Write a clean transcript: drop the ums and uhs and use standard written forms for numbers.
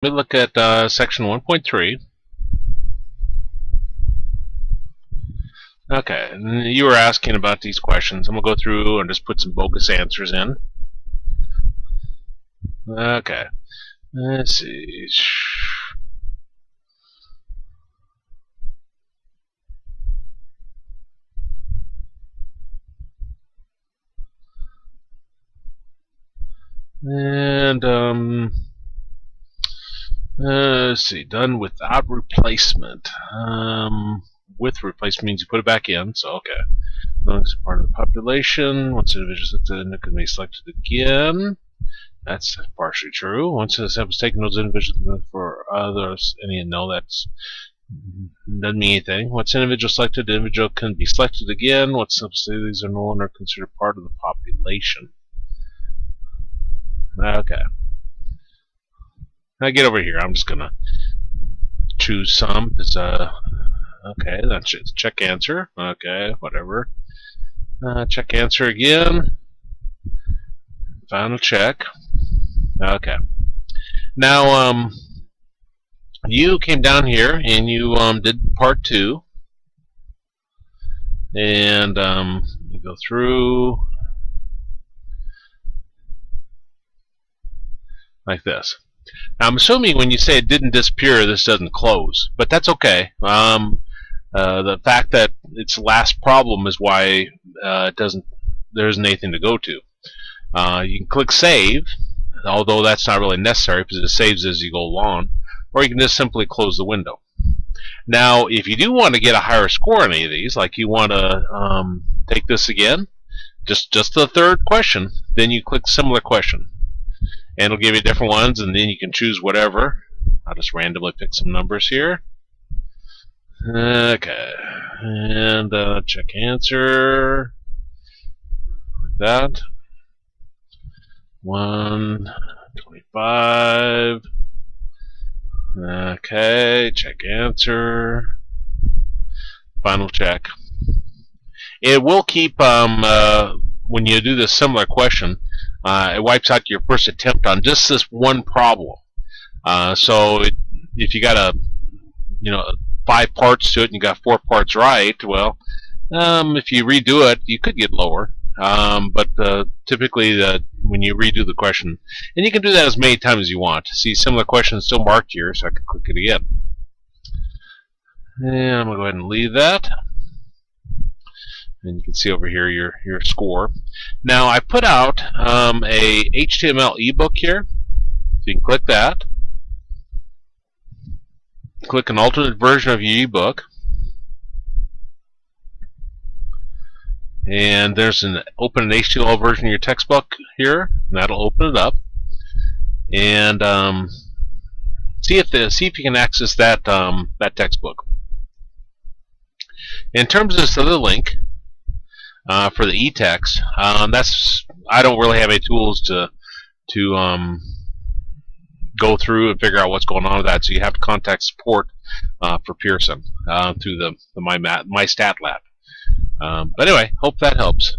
Let me look at section 1.3. Okay, and you were asking about these questions. I'm going to go through and just put some bogus answers in. Okay, let's see. And let's see, done without replacement. With replacement means you put it back in, so okay. As part of the population, once an individual is selected, it can be selected again. That's partially true. Once the sample is taken, those individuals for others, and no, that's doesn't mean anything. Once an individual selected, the individual can be selected again. Once subsidies are no longer considered part of the population. Okay. Now get over here. I'm just gonna choose some. It's okay. That's it. Check answer. Okay, whatever. Check answer again. Final check. Okay. Now, you came down here and you did part 2, and you go through like this. Now, I'm assuming when you say it didn't disappear, this doesn't close, but that's okay. The fact that it's the last problem is why it doesn't. There isn't anything to go to. You can click save, although that's not really necessary because it saves as you go along, or you can just simply close the window. Now, if you do want to get a higher score on any of these, like you want to take this again, just the third question, then you click similar question, and it'll give you different ones, and then you can choose whatever. I'll just randomly pick some numbers here. Okay, and check answer like that. 125. Okay, check answer. Final check. It will keep when you do this similar question. It wipes out your first attempt on just this one problem. So if you got 5 parts to it and you got 4 parts right, well, if you redo it, you could get lower. But typically, when you redo the question, and you can do that as many times as you want. See, similar questions still marked here, so I can click it again. And I'm going to go ahead and leave that. And you can see over here your score. Now, I put out a HTML ebook here. So you can click that. Click an alternate version of your ebook. And there's an open HTML version of your textbook here, and that'll open it up. And see if you can access that that textbook. In terms of this other link for the eText, I don't really have any tools to go through and figure out what's going on with that. So you have to contact support for Pearson through the MyStatLab. But anyway, hope that helps.